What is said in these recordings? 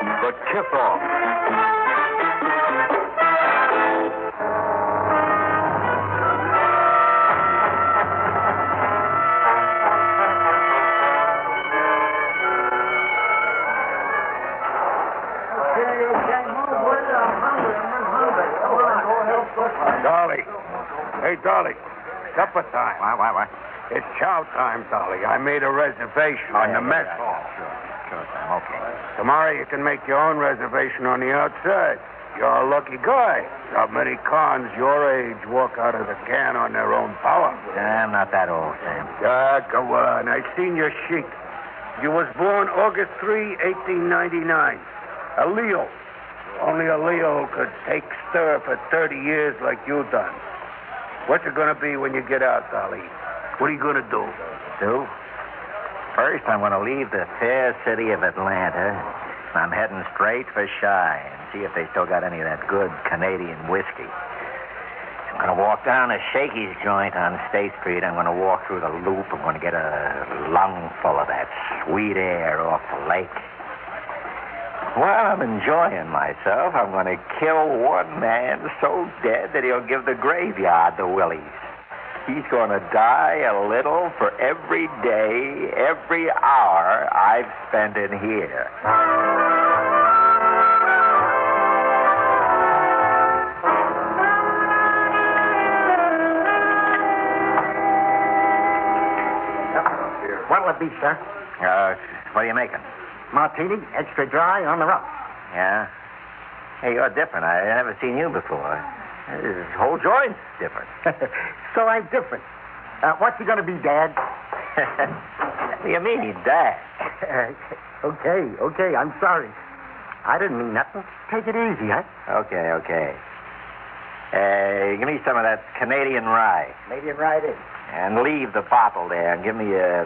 The Tip-Off. Dolly. Hey, Dolly. Supper time. What? It's chow time, Dolly. I made a reservation in the mess hall. Sure. Okay. Tomorrow you can make your own reservation on the outside. You're a lucky guy. Not many cons your age walk out of the can on their own power. I'm not that old, Sam. Go on. I seen your sheet. You was born August 3, 1899. A Leo. Only a Leo could take stir for 30 years like you done. What's it going to be when you get out, Dolly? What are you going to do? Do? First, I'm going to leave the fair city of Atlanta. I'm heading straight for Chi and see if they still got any of that good Canadian whiskey. I'm going to walk down to Shakey's joint on State Street. I'm going to walk through the Loop. I'm going to get a lungful of that sweet air off the lake. While I'm enjoying myself, I'm going to kill one man so dead that he'll give the graveyard the willies. He's going to die a little for every day, every hour I've spent in here. What'll it be, sir? What are you making? Martini, extra dry, on the rocks. Yeah? Hey, you're different. I never seen you before. This whole joint's different. So I'm different. What's he going to be, Dad? What do you mean, Dad? Okay, I'm sorry. I didn't mean nothing. Take it easy, huh? Okay. Give me some of that Canadian rye. Canadian rye it is. And leave the bottle there and give me a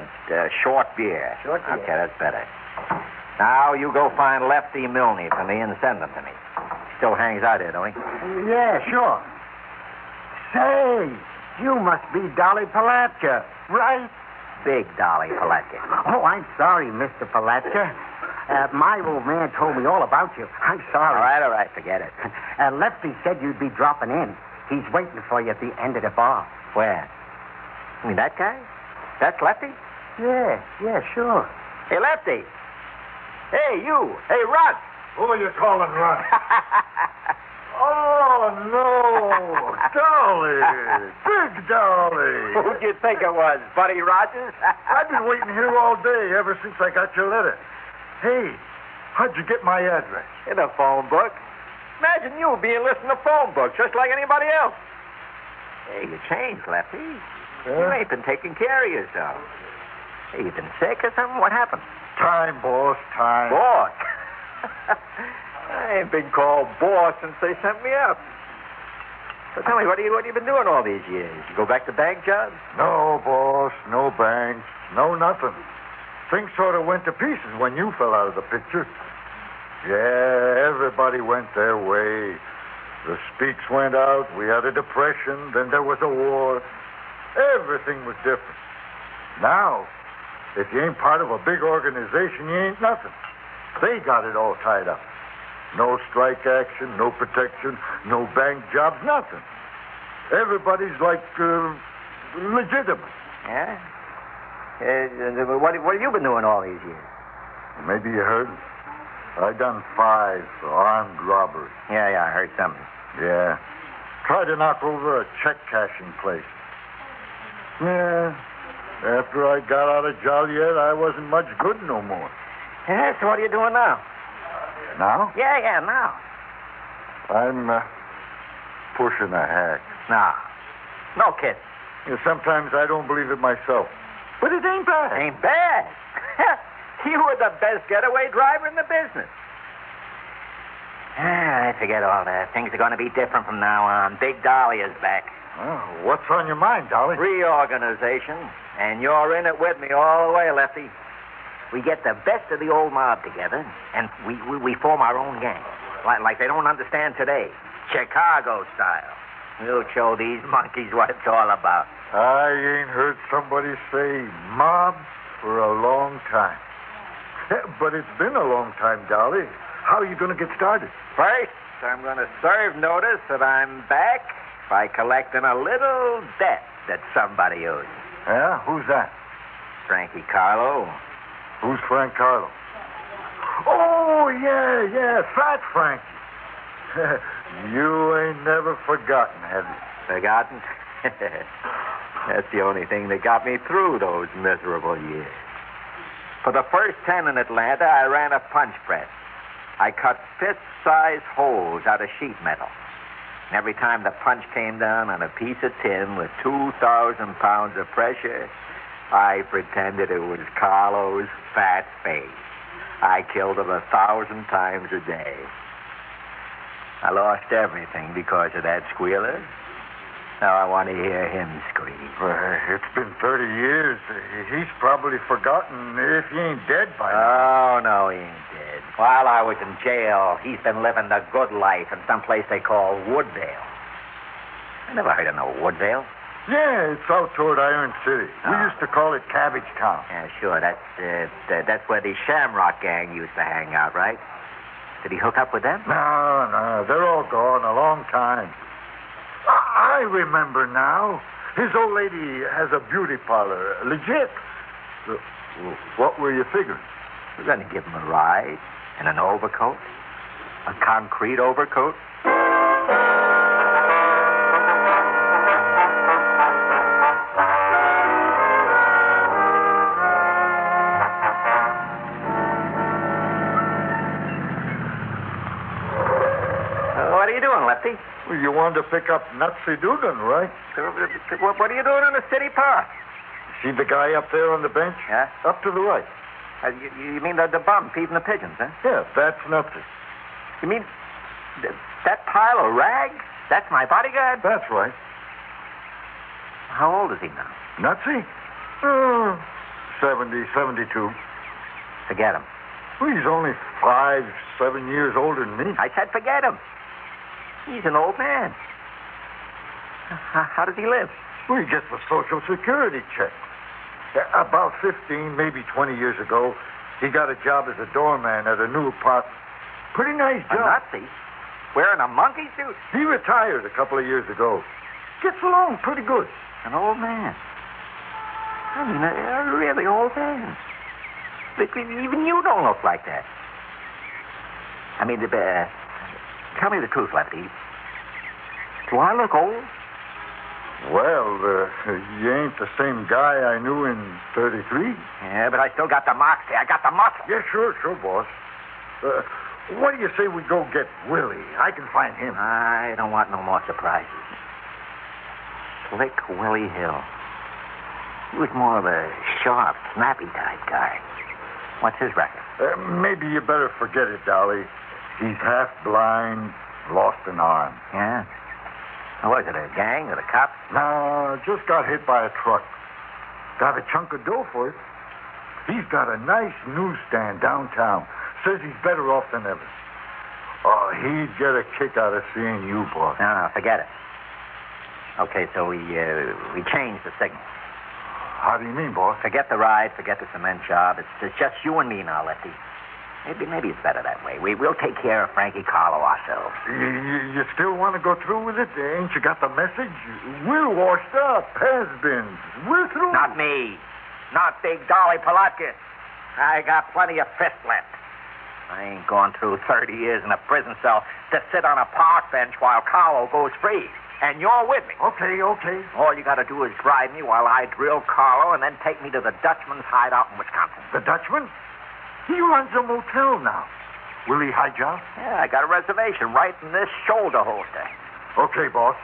short beer. Short beer? Okay, that's better. Now you go find Lefty Milne for me and send them to me. Still hangs out here, don't he? Yeah, sure. Say, you must be Dolly Palatka, right? Big Dolly Palatka. Oh, I'm sorry, Mr. Palatka. My old man told me all about you. I'm sorry. All right, forget it. Lefty said you'd be dropping in. He's waiting for you at the end of the bar. Where? You mean that guy? That's Lefty? Yeah, sure. Hey, Lefty. Hey, you. Hey, Russ. Who are you calling, Russ? Oh, no. Dolly. Big Dolly. Who'd you think it was, Buddy Rogers? I've been waiting here all day ever since I got your letter. Hey, how'd you get my address? In a phone book. Imagine you being listening to phone books just like anybody else. Hey, you changed, Lefty. You ain't been taking care of yourself. Hey, you been sick or something? What happened? Time, boss, time. Boss? I ain't been called boss since they sent me up. So tell me, what have you been doing all these years? You go back to bank jobs? No, boss, no banks, no nothing. Things sort of went to pieces when you fell out of the picture. Yeah, everybody went their way. The Speaks went out, we had a depression, then there was a war. Everything was different. Now, if you ain't part of a big organization, you ain't nothing. They got it all tied up. No strike action, no protection, no bank jobs, nothing. Everybody's like legitimate. Yeah? What have you been doing all these years? Maybe you heard. I done 5 for armed robbery. Yeah, I heard something. Yeah. Tried to knock over a check cashing place. Yeah. After I got out of Joliet, I wasn't much good no more. Yeah, so what are you doing now? Now? Yeah, now. I'm pushing a hack. No kidding. Sometimes I don't believe it myself. But it ain't bad. Ain't bad. You were the best getaway driver in the business. I forget all that. Things are going to be different from now on. Big Dolly is back. Oh, what's on your mind, Dolly? Reorganization. And you're in it with me all the way, Lefty. We get the best of the old mob together, and we form our own gang. Like they don't understand today. Chicago style. We'll show these monkeys what it's all about. I ain't heard somebody say mob for a long time. But it's been a long time, Dolly. how are you going to get started? First, I'm going to serve notice that I'm back by collecting a little debt that somebody owes me. Yeah? Who's that? Frankie Carlo. Who's Frank Carlo? Oh, yeah, Fat Frankie. You ain't never forgotten, have you? Forgotten? That's the only thing that got me through those miserable years. For the first 10 in Atlanta, I ran a punch press. I cut fist-size holes out of sheet metal. And every time the punch came down on a piece of tin with 2,000 pounds of pressure, I pretended it was Carlo's fat face. I killed him 1,000 times a day. I lost everything because of that squealer. Now I want to hear him scream. It's been 30 years. He's probably forgotten if he ain't dead by now. Oh, no, he ain't dead. While I was in jail, he's been living the good life in some place they call Woodvale. I never heard of no Woodvale. Yeah, it's out toward Iron City. We used to call it Cabbage Town. Yeah, sure. That's where the Shamrock gang used to hang out, right? Did he hook up with them? No, they're all gone a long time. I remember now. His old lady has a beauty parlor. Legit. What were you figuring? We're going to give him a ride in an overcoat. A concrete overcoat. What are you doing, Lefty? Well, you wanted to pick up Nutsy Dugan, right? What are you doing in the city park? See the guy up there on the bench? Yeah? Up to the right. You mean the bum feeding the pigeons, huh? Yeah, that's Nutsy. You mean that pile of rags? That's my bodyguard? That's right. How old is he now? Nutsy? 70, 72. Forget him. Well, he's only 5, 7 years older than me. I said forget him. He's an old man. How does he live? Well, he gets a Social Security check. About 15, maybe 20 years ago, he got a job as a doorman at a new apartment. Pretty nice A job. Nazi? Wearing a monkey suit? He retired a couple of years ago. Gets along pretty good. An old man. I mean, a really old man. Even you don't look like that. I mean, tell me the truth, Lefty. Do I look old? Well, you ain't the same guy I knew in 33. Yeah, but I still got the moxie. I got the muscle. Yeah, sure, boss. What do you say we go get Willie? I can find him. I don't want no more surprises. Slick Willie Hill. He was more of a sharp, snappy type guy. What's his record? Maybe you better forget it, Dolly. He's half blind, lost an arm. Yeah? What was it, a gang or the cops? No, just got hit by a truck. Got a chunk of dough for it. He's got a nice newsstand downtown. Says he's better off than ever. Oh, he'd get a kick out of seeing you, boss. No, forget it. Okay, so we changed the signal. How do you mean, boss? Forget the ride, forget the cement job. It's just you and me now, Lefty. Maybe it's better that way. We'll take care of Frankie Carlo ourselves. You still want to go through with it? Ain't you got the message? We're washed up, has-beens. We're through. Not me. Not Big Dolly Palatka. I got plenty of fist left. I ain't gone through 30 years in a prison cell to sit on a park bench while Carlo goes free. And you're with me. Okay. All you got to do is bribe me while I drill Carlo and then take me to the Dutchman's hideout in Wisconsin. The Dutchman? He runs a motel now. Will he hide you out? Yeah, I got a reservation right in this shoulder holster. Okay, boss.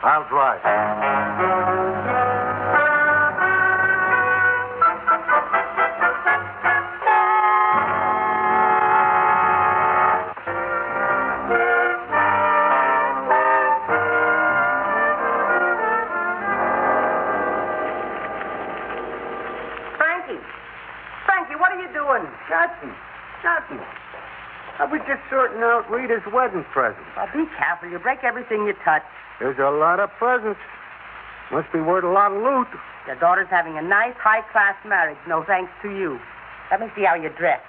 I'll drive. Frankie, what are you doing? Nothing. I was just sorting out Rita's wedding present. Well, be careful. You break everything you touch. There's a lot of presents. Must be worth a lot of loot. Your daughter's having a nice, high-class marriage, no thanks to you. Let me see how you dress.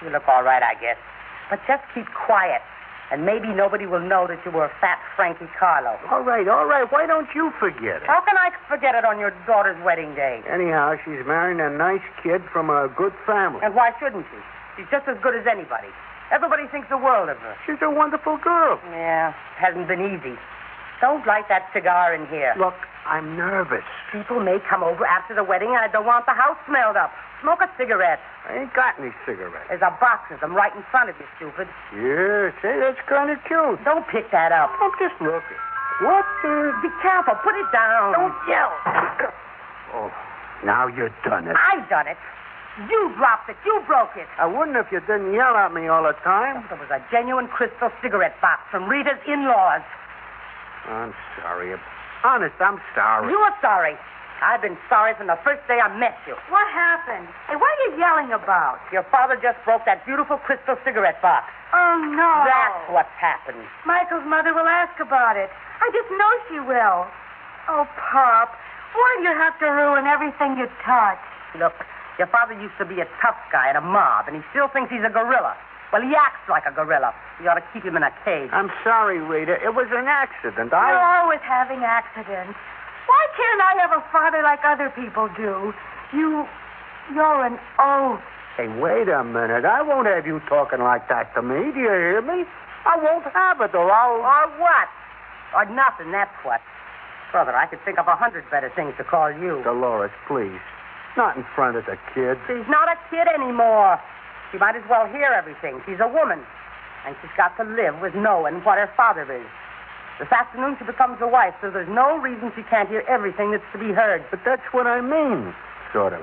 You look all right, I guess. But just keep quiet, and maybe nobody will know that you were a fat Frankie Carlo. All right. Why don't you forget it? How can I forget it on your daughter's wedding day? Anyhow, she's marrying a nice kid from a good family. And why shouldn't she? She's just as good as anybody. Everybody thinks the world of her. She's a wonderful girl. Yeah, hasn't been easy. Don't light that cigar in here. Look, I'm nervous. People may come over after the wedding, and I don't want the house smelled up. Smoke a cigarette. I ain't got any cigarettes. There's a box of them right in front of you, stupid. Yeah, say, that's kind of cute. Don't pick that up. I'm just looking. What the... Be careful. Put it down. Don't yell. Oh, now you've done it. I done it. You dropped it. You broke it. I wouldn't if you didn't yell at me all the time. It was a genuine crystal cigarette box from Rita's in-laws. I'm sorry. Honest, I'm sorry. You are sorry. I've been sorry from the first day I met you. What happened? Hey, what are you yelling about? Your father just broke that beautiful crystal cigarette box. Oh, no. That's what's happened. Michael's mother will ask about it. I just know she will. Oh, Pop, why do you have to ruin everything you touch? Look, your father used to be a tough guy in a mob, and he still thinks he's a gorilla. Well, he acts like a gorilla. You ought to keep him in a cage. I'm sorry, Rita. It was an accident. You're always having accidents. Why can't I have a father like other people do? You're an oaf. Hey, wait a minute. I won't have you talking like that to me. Do you hear me? I won't have it, or I'll... Or what? Or nothing, that's what. Brother, I could think of 100 better things to call you. Dolores, please. Not in front of the kids. She's not a kid anymore. She might as well hear everything. She's a woman. And she's got to live with knowing what her father is. This afternoon she becomes a wife, so there's no reason she can't hear everything that's to be heard. But that's what I mean, sort of.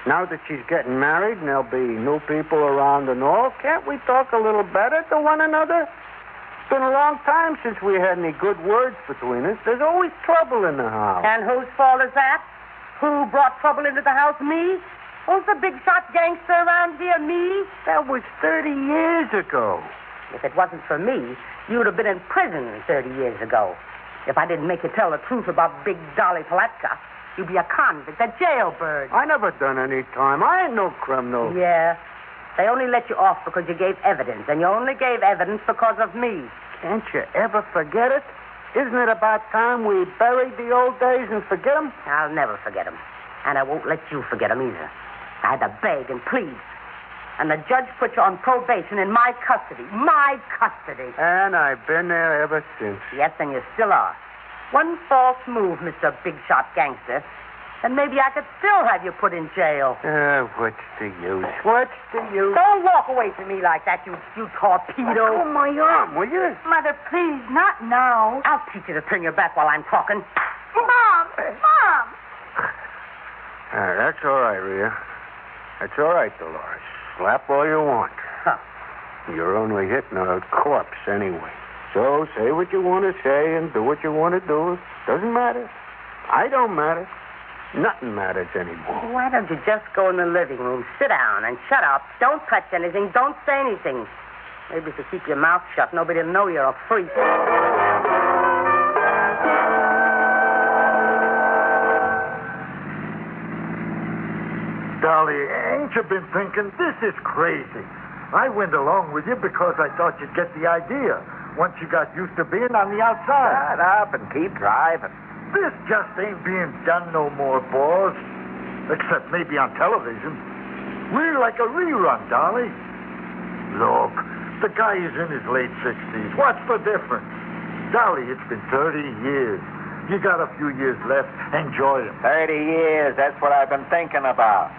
Now that she's getting married and there'll be new people around and all, can't we talk a little better to one another? It's been a long time since we had any good words between us. There's always trouble in the house. And whose fault is that? Who brought trouble into the house? Me? Who's the big shot gangster around here? Me? That was 30 years ago. If it wasn't for me, you'd have been in prison 30 years ago. If I didn't make you tell the truth about Big Dolly Palatka, you'd be a convict, a jailbird. I never done any time. I ain't no criminal. Yeah. They only let you off because you gave evidence, and you only gave evidence because of me. Can't you ever forget it? Isn't it about time we buried the old days and forget them? I'll never forget them. And I won't let you forget them either. I had to beg and plead. And the judge put you on probation in my custody. My custody. And I've been there ever since. Yes, and you still are. One false move, Mr. Big Shot Gangster, and maybe I could still have you put in jail. What's the use? What's the use? Don't walk away from me like that, you torpedo. Oh, my arm, will you? Mother, please, not now. I'll teach you to turn your back while I'm talking. Mom! Mom! That's all right, Rhea. That's all right, Dolores. Slap all you want. Huh. You're only hitting a corpse anyway. So say what you want to say and do what you want to do. Doesn't matter. I don't matter. Nothing matters anymore. Why don't you just go in the living room, sit down, and shut up? Don't touch anything. Don't say anything. Maybe if you keep your mouth shut, nobody'll know you're a freak. Dolly, ain't you been thinking, this is crazy? I went along with you because I thought you'd get the idea once you got used to being on the outside. Shut up and keep driving. This just ain't being done no more, boss. Except maybe on television. We're like a rerun, Dolly. Look, the guy is in his late 60s. What's the difference? Dolly, it's been 30 years. You got a few years left. Enjoy them. 30 years, that's what I've been thinking about.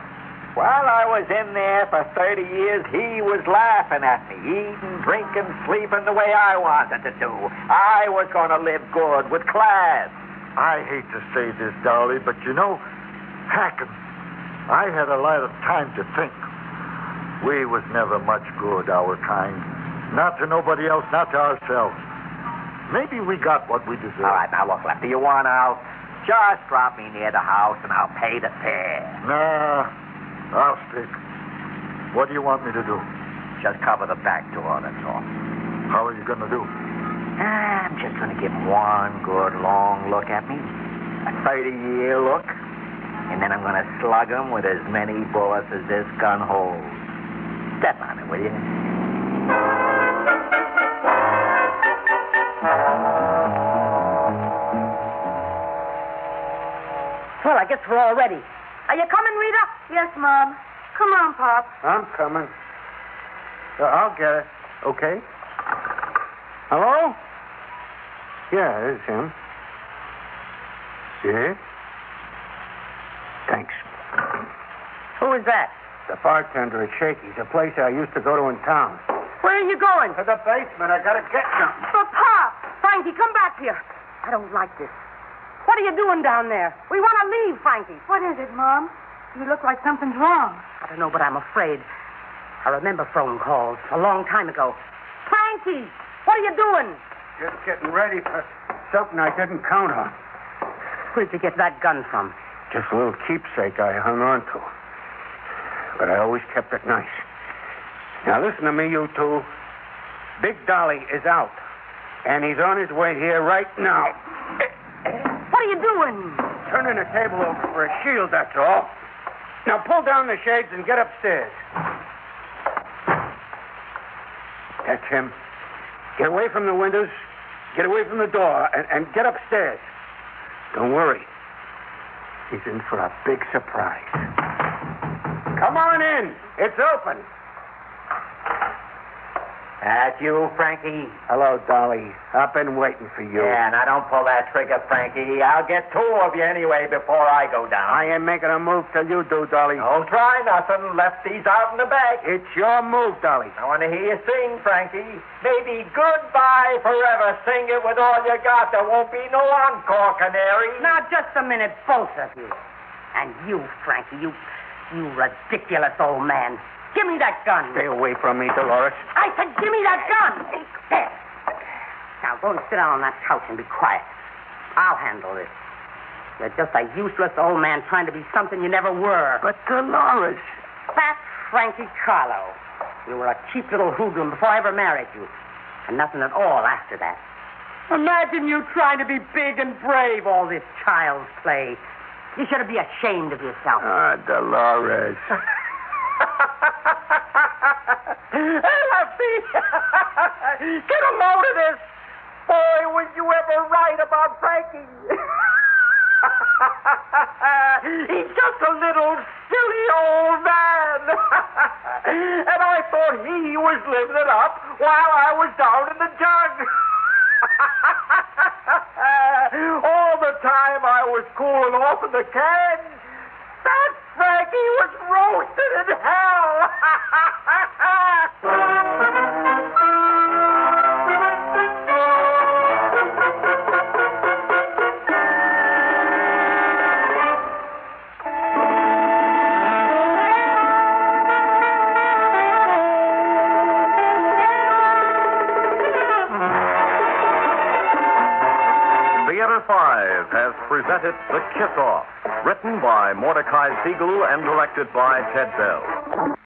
While I was in there for 30 years, he was laughing at me, eating, drinking, sleeping the way I wanted to do. I was going to live good, with class. I hate to say this, Dolly, but you know, hacking, I had a lot of time to think. We was never much good, our kind. Not to nobody else, not to ourselves. Maybe we got what we deserve. All right, now look, Lefty, you want out? Just drop me near the house and I'll pay the fare. Nah, I'll stick. What do you want me to do? Just cover the back door, that's all. How are you going to do? I'm just going to give him one good long look at me. A 30-year look. And then I'm going to slug him with as many bullets as this gun holds. Step on it, will you? Well, I guess we're all ready. Are you coming, Rita? Yes, Mom. Come on, Pop. I'm coming. I'll get it. Okay? Hello? Yeah, it's him. Yeah? Thanks. Who is that? The bartender at Shakey's, a place I used to go to in town. Where are you going? To the basement. I gotta get something. But, Pop! Frankie, come back here. I don't like this. What are you doing down there? We want to leave, Frankie. What is it, Mom? You look like something's wrong. I don't know, but I'm afraid. I remember phone calls a long time ago. Frankie, what are you doing? Just getting ready for something I didn't count on. Where'd you get that gun from? Just a little keepsake I hung on to. But I always kept it nice. Now listen to me, you two. Big Dolly is out. And he's on his way here right now. What are you doing? Turning the table over for a shield, that's all. Now pull down the shades and get upstairs. That's him. Get away from the windows. Get away from the door. And get upstairs. Don't worry. He's in for a big surprise. Come on in. It's open. That's you, Frankie? Hello, Dolly. I've been waiting for you. Yeah, now don't pull that trigger, Frankie. I'll get two of you anyway before I go down. I ain't making a move till you do, Dolly. Don't try nothing. Lefty's out in the back. It's your move, Dolly. I want to hear you sing, Frankie. Maybe Goodbye Forever. Sing it with all you got. There won't be no encore, Canary. Now, just a minute, both of you. And you, Frankie, you ridiculous old man. Give me that gun. Stay away from me, Dolores. I said, give me that gun. There. Now, go and sit down on that couch and be quiet. I'll handle this. You're just a useless old man trying to be something you never were. But Dolores... Fat Frankie Carlo. You were a cheap little hoodlum before I ever married you. And nothing at all after that. Imagine you trying to be big and brave, all this child's play. You should be ashamed of yourself. Ah, Dolores. Hey, Lefty! Get a load of this! Boy, was you ever right about Frankie. He's just a little silly old man. And I thought he was living it up while I was down in the jug. All the time I was cooling off in the can, that Frankie was roasted in hell. Theater 5 has presented The Kiss-Off, written by Mordecai Siegel and directed by Ted Bell.